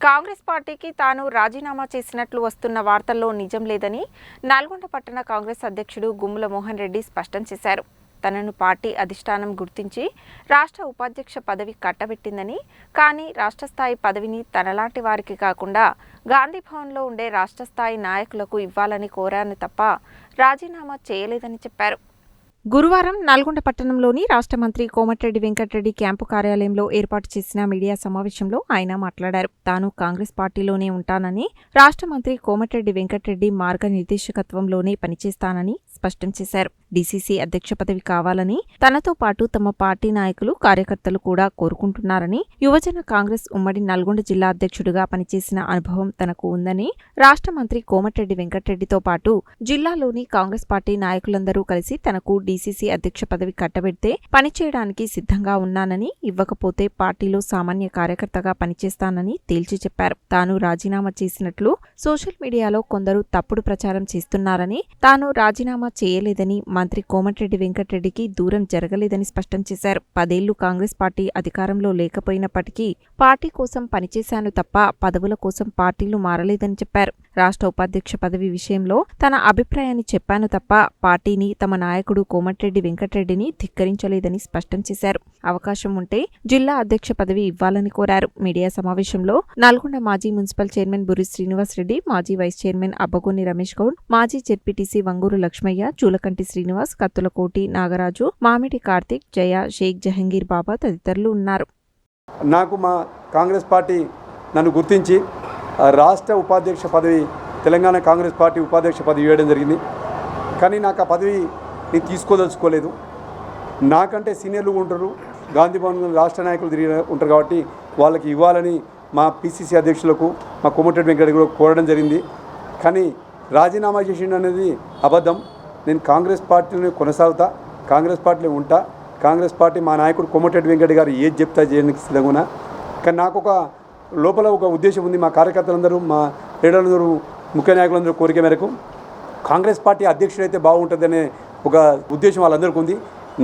కాంగ్రెస్ పార్టీకి తాను రాజీనామా చేసినట్లు వస్తున్న వార్తల్లో నిజం లేదని నల్గొండ పట్టణ కాంగ్రెస్ అధ్యక్షుడు గుమ్మల మోహన్ రెడ్డి స్పష్టం చేశారు. తనను పార్టీ అధిష్టానం గుర్తించి రాష్ట్ర ఉపాధ్యక్ష పదవి కట్టబెట్టిందని, కానీ రాష్ట్ర స్థాయి పదవిని తనలాంటి వారికి కాకుండా గాంధీ భవన్లో ఉండే రాష్ట్ర స్థాయి నాయకులకు ఇవ్వాలని కోరాను తప్ప రాజీనామా చేయలేదని చెప్పారు. గురువారం నల్గొండ పట్టణంలోని రాష్ట్ర మంత్రి కోమటిరెడ్డి వెంకటరెడ్డి క్యాంపు కార్యాలయంలో ఏర్పాటు చేసిన మీడియా సమావేశంలో ఆయన మాట్లాడారు. తాను కాంగ్రెస్ పార్టీలోనే ఉంటానని, రాష్ట్ర మంత్రి కోమటిరెడ్డి వెంకటరెడ్డి మార్గనిర్దేశకత్వంలోనే పనిచేస్తానని స్పష్టం చేశారు. డీసీసీ అధ్యక్ష పదవి కావాలని తనతో పాటు తమ పార్టీ నాయకులు, కార్యకర్తలు కూడా కోరుకుంటున్నారని, యువజన కాంగ్రెస్ ఉమ్మడి నల్గొండ జిల్లా అధ్యక్షుడిగా పనిచేసిన అనుభవం తనకు ఉందని, రాష్ట్ర మంత్రి కోమటిరెడ్డి వెంకటరెడ్డితో పాటు జిల్లాలోని కాంగ్రెస్ పార్టీ నాయకులందరూ కలిసి తనకు డీసీసీ అధ్యక్ష పదవి కట్టబెడితే పనిచేయడానికి సిద్ధంగా ఉన్నానని, ఇవ్వకపోతే పార్టీలో సామాన్య కార్యకర్తగా పనిచేస్తానని తేల్చి చెప్పారు. తాను రాజీనామా చేసినట్లు సోషల్ మీడియాలో కొందరు తప్పుడు ప్రచారం చేస్తున్నారని, తాను రాజీనామా చేయలేదని, మంత్రి కోమటిరెడ్డి వెంకటరెడ్డికి దూరం జరగలేదని స్పష్టం చేశారు. 10 ఏళ్లు కాంగ్రెస్ పార్టీ అధికారంలో లేకపోయినప్పటికీ పార్టీ కోసం పనిచేశాను తప్ప పదవుల కోసం పార్టీలు మారలేదని చెప్పారు. రాష్ట్ర ఉపాధ్యక్ష పదవి విషయంలో తన అభిప్రాయాన్ని చెప్పాను తప్ప పార్టీని, తమ నాయకుడు కోమటిరెడ్డి వెంకటరెడ్డిని ధిక్కరించలేదని స్పష్టం చేశారు. అవకాశం ఉంటే జిల్లా అధ్యక్ష పదవి ఇవ్వాలని కోరారు. మీడియా సమావేశంలో నల్గొండ మాజీ మున్సిపల్ చైర్మన్ బుర్రి శ్రీనివాస్ రెడ్డి, మాజీ వైస్ చైర్మన్ అబ్బగోని రమేష్ గౌడ్, మాజీ జెడ్పీటీసీ వంగూరు లక్ష్మయ్య, చూలకంటి శ్రీనివాస్, కత్తులకోటి నాగరాజు, మామిడి కార్తిక్, జయ, షేక్ జహంగీర్ బాబా తదితరులు ఉన్నారు. నాకు మా కాంగ్రెస్ పార్టీ నన్ను గుర్తించి రాష్ట్ర ఉపాధ్యక్ష పదవి, తెలంగాణ కాంగ్రెస్ పార్టీ ఉపాధ్యక్ష పదవి ఇవ్వడం జరిగింది. కానీ నాకు ఆ పదవి నేను తీసుకోదలుచుకోలేదు. నాకంటే సీనియర్లు ఉంటారు, గాంధీ భవన్ రాష్ట్ర నాయకులు తిరిగి ఉంటారు కాబట్టి వాళ్ళకి ఇవ్వాలని మా పిసిసి అధ్యక్షులకు, మా కోమటిరెడ్డి వెంకటరెడ్డి కూడా కోరడం జరిగింది. కానీ రాజీనామా చేసిండు అనేది అబద్ధం. నేను కాంగ్రెస్ పార్టీని కొనసాగుతా, కాంగ్రెస్ పార్టీలో ఉంటా. కాంగ్రెస్ పార్టీ మా నాయకుడు కోమటిరెడ్డి వెంకటరెడ్డి గారు ఏది చెప్తా చేయడానికి సిద్ధంగా. కానీ నాకు ఒక లోపల ఒక ఉద్దేశం ఉంది. మా కార్యకర్తలందరూ, మా లీడర్లందరూ, ముఖ్య నాయకులందరూ కోరిక మేరకు కాంగ్రెస్ పార్టీ అధ్యక్షుడైతే బాగుంటుందనే ఒక ఉద్దేశం వాళ్ళందరికీ ఉంది.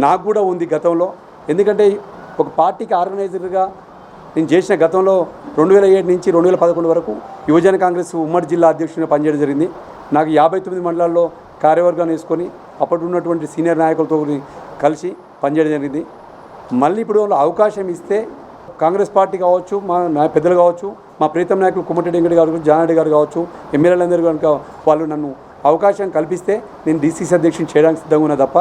నాకు కూడా ఉంది గతంలో. ఎందుకంటే ఒక పార్టీకి ఆర్గనైజర్గా నేను చేసిన గతంలో 2007 నుంచి 2011 వరకు యువజన కాంగ్రెస్ ఉమ్మడి జిల్లా అధ్యక్షుడిగా పనిచేయడం జరిగింది. నాకు 59 మండలాల్లో కార్యవర్గాన్ని వేసుకొని అప్పటి ఉన్నటువంటి సీనియర్ నాయకులతో కలిసి పనిచేయడం జరిగింది. మళ్ళీ ఇప్పుడు అవకాశం ఇస్తే కాంగ్రెస్ పార్టీ కావచ్చు, మా పెద్దలు కావచ్చు, మా ప్రీతం నాయకులు కోమటిరెడ్డి వెంకటరెడ్డి గారు, జానారెడ్డి గారు కావచ్చు, ఎమ్మెల్యేలందరూ కనుక వాళ్ళు నన్ను అవకాశం కల్పిస్తే నేను డీసీసీ అధ్యక్షుని చేయడానికి సిద్ధంగా ఉన్నా తప్ప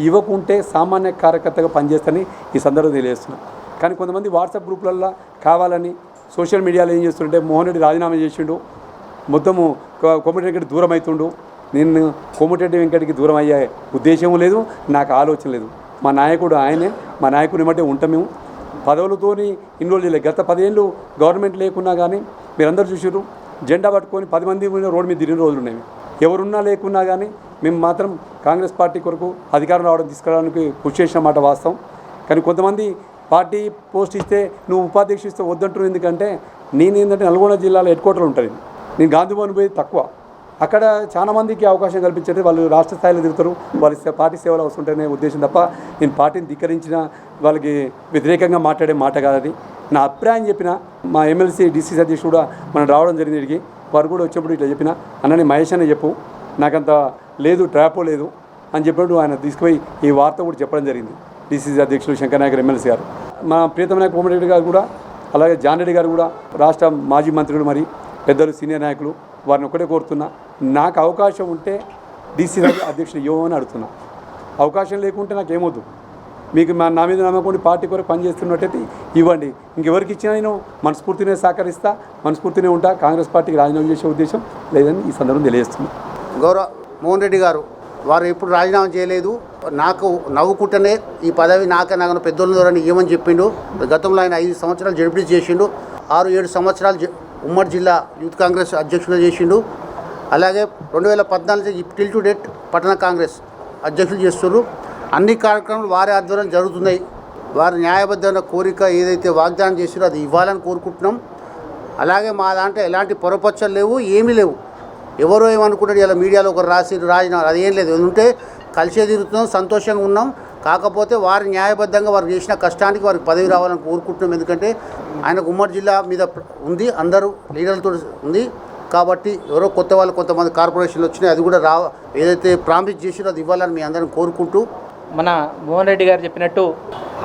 ఇవ్వకుంటే సామాన్య కార్యకర్తగా పనిచేస్తానని ఈ సందర్భంగా తెలియజేస్తున్నాను. కానీ కొంతమంది వాట్సాప్ గ్రూపులలో కావాలని సోషల్ మీడియాలో ఏం చేస్తుంటే మోహన్ రెడ్డి రాజీనామా చేసిండు, మొత్తము కోమటిరెడ్డి వెంకటరెడ్డి దూరం అవుతుండు. నేను కోమటిరెడ్డి వెంకటరెడ్డికి దూరం అయ్యే ఉద్దేశం లేదు, నాకు ఆలోచన లేదు. మా నాయకుడు ఆయనే, మా నాయకుడిని బట్టే ఉంటాం. మేము పదవులతోని ఇన్వాల్వ్ చేయలేదు. గత 10 ఏళ్ళు గవర్నమెంట్ లేకున్నా కానీ మీరందరూ చూసారు, జెండా పట్టుకొని 10 మంది రోడ్డు మీద తిరిగిన రోజులు ఉన్నాయి. ఎవరున్నా లేకున్నా కానీ మేము మాత్రం కాంగ్రెస్ పార్టీ కొరకు అధికారం రావడం తీసుకురావడానికి కృషి చేసిన మాట వాస్తవం. కానీ కొంతమంది పార్టీ పోస్ట్ ఇస్తే నువ్వు ఉపాధ్యక్షుడు ఇస్తే వద్దంటున్నావు. ఎందుకంటే నేను ఏంటంటే నల్గొండ జిల్లాలో హెడ్ క్వార్టర్ ఉంటుంది. నేను గాంధీ భవన్ పోయి తక్కువ. అక్కడ చాలా మందికి అవకాశం కల్పించేది, వాళ్ళు రాష్ట్ర స్థాయిలో తిరుగుతారు, వాళ్ళ పార్టీ సేవలు అవసరం ఉద్దేశం తప్ప నేను పార్టీని ధిక్కరించిన వాళ్ళకి వ్యతిరేకంగా మాట్లాడే మాట కాదు అది. నా అభిప్రాయం చెప్పిన మా ఎమ్మెల్సీ డీసీసీ అధ్యక్షుడు కూడా మనం రావడం జరిగింది. ఇడికి వారు కూడా వచ్చినప్పుడు ఇట్లా చెప్పిన, అన్నని మహేష్ అనే చెప్పు, నాకంత లేదు, ట్రాపో లేదు అని చెప్పినప్పుడు ఆయన తీసుకుపోయి ఈ వార్త కూడా చెప్పడం జరిగింది. డీసీసీ అధ్యక్షుడు శంకర్ నాయక్ ఎమ్మెల్సీ గారు, మా ప్రీతం నాయక్ కోమటిరెడ్డి గారు కూడా, అలాగే జానారెడ్డి గారు కూడా, రాష్ట్ర మాజీ మంత్రులు, మరి పెద్దలు, సీనియర్ నాయకులు, వారిని ఒకటే కోరుతున్నా, నాకు అవకాశం ఉంటే డీసీ అధ్యక్షుడు ఇవ్వమని అడుగుతున్నా. అవకాశం లేకుంటే నాకు ఏమొద్దు. మీకు నా మీద నమ్మకుండా పార్టీ కొరకు పనిచేస్తున్నట్టయితే ఇవ్వండి. ఇంకెవరికి ఇచ్చినా నేను మనస్ఫూర్తినే సహకరిస్తా, మనస్ఫూర్తినే ఉంటా. కాంగ్రెస్ పార్టీకి రాజీనామా చేసే ఉద్దేశం లేదని ఈ సందర్భం తెలియజేస్తున్నాను. గౌరవ మోహన్ రెడ్డి గారు వారు ఎప్పుడు రాజీనామా చేయలేదు. నాకు నవ్వుకుంటేనే ఈ పదవి నాకు పెద్దోళ్ళ ద్వారా ఇవ్వమని చెప్పిండు. గతంలో ఆయన 5 సంవత్సరాలు జడ్పీ చేసిండు, 6-7 సంవత్సరాలు ఉమ్మడి జిల్లా యూత్ కాంగ్రెస్ అధ్యక్షుడిగా చేసిండు. అలాగే 2014 టిల్ టు డేట్ పట్టణ కాంగ్రెస్ అధ్యక్షులు చేస్తున్నారు. అన్ని కార్యక్రమాలు వారి ఆధ్వర్యం జరుగుతున్నాయి. వారి న్యాయబద్ధమైన కోరిక ఏదైతే వాగ్దానం చేసారో అది ఇవ్వాలని కోరుకుంటున్నాం. అలాగే మా దాంట్లో ఎలాంటి పొరపచ్చలు లేవు, ఏమీ లేవు. ఎవరో ఏమనుకుంటారు, ఇలా మీడియాలో ఒకరు రాసి రాజీనామా, అదేం లేదు. ఎందుకంటే కలిసే తిరుగుతున్నాం, సంతోషంగా ఉన్నాం. కాకపోతే వారి న్యాయబద్ధంగా వారు చేసిన కష్టానికి వారికి పదవి రావాలని కోరుకుంటున్నాం. ఎందుకంటే ఆయనకు ఉమ్మడి జిల్లా మీద ఉంది, అందరూ లీడర్లతో ఉంది. కాబట్టి ఎవరో కొత్త వాళ్ళు కొంతమంది కార్పొరేషన్లు వచ్చినాయి, అది కూడా ఏదైతే ప్రామిస్ చేసిరో అది ఇవ్వాలని మీ అందరం కోరుకుంటూ, మన మోహన్ రెడ్డి గారు చెప్పినట్టు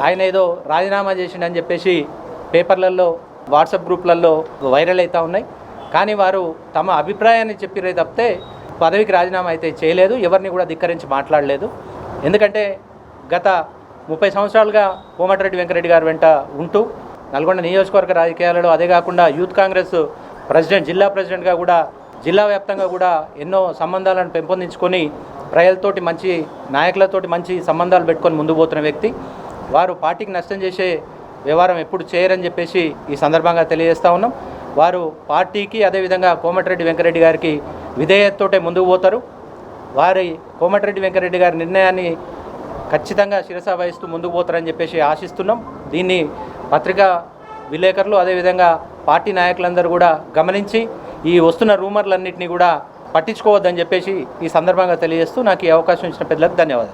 ఆయన ఏదో రాజీనామా చేసిండని చెప్పేసి పేపర్లలో వాట్సాప్ గ్రూప్లలో వైరల్ అవుతూ ఉన్నాయి. కానీ వారు తమ అభిప్రాయాన్ని చెప్పిరే తప్పితే పదవికి రాజీనామా అయితే చేయలేదు, ఎవరిని కూడా ధిక్కరించి మాట్లాడలేదు. ఎందుకంటే గత 30 సంవత్సరాలుగా కోమటిరెడ్డి వెంకరెడ్డి గారు వెంట ఉంటూ నల్గొండ నియోజకవర్గ రాజకీయాలలో, అదే కాకుండా యూత్ కాంగ్రెస్ ప్రెసిడెంట్, జిల్లా ప్రెసిడెంట్గా కూడా జిల్లా వ్యాప్తంగా కూడా ఎన్నో సంబంధాలను పెంపొందించుకొని ప్రజలతోటి మంచి నాయకులతోటి మంచి సంబంధాలు పెట్టుకొని ముందుకు పోతున్న వ్యక్తి. వారు పార్టీకి నష్టం చేసే వ్యవహారం ఎప్పుడు చేయరని చెప్పేసి ఈ సందర్భంగా తెలియజేస్తూ ఉన్నాం. వారు పార్టీకి అదేవిధంగా కోమటిరెడ్డి వెంకరెడ్డి గారికి విధేయతతోటే ముందుకు పోతారు. వారి కోమటిరెడ్డి వెంకరెడ్డి గారి నిర్ణయాన్ని ఖచ్చితంగా శిరస వహిస్తూ ముందుకు పోతారని చెప్పేసి ఆశిస్తున్నాం. దీన్ని పత్రికా విలేకరులు అదేవిధంగా పార్టీ నాయకులందరూ కూడా గమనించి ఈ వస్తున్న రూమర్లన్నింటినీ కూడా పట్టించుకోవద్దని చెప్పేసి ఈ సందర్భంగా తెలియజేస్తూ నాకు ఈ అవకాశం ఇచ్చిన పెద్దలకు ధన్యవాదాలు.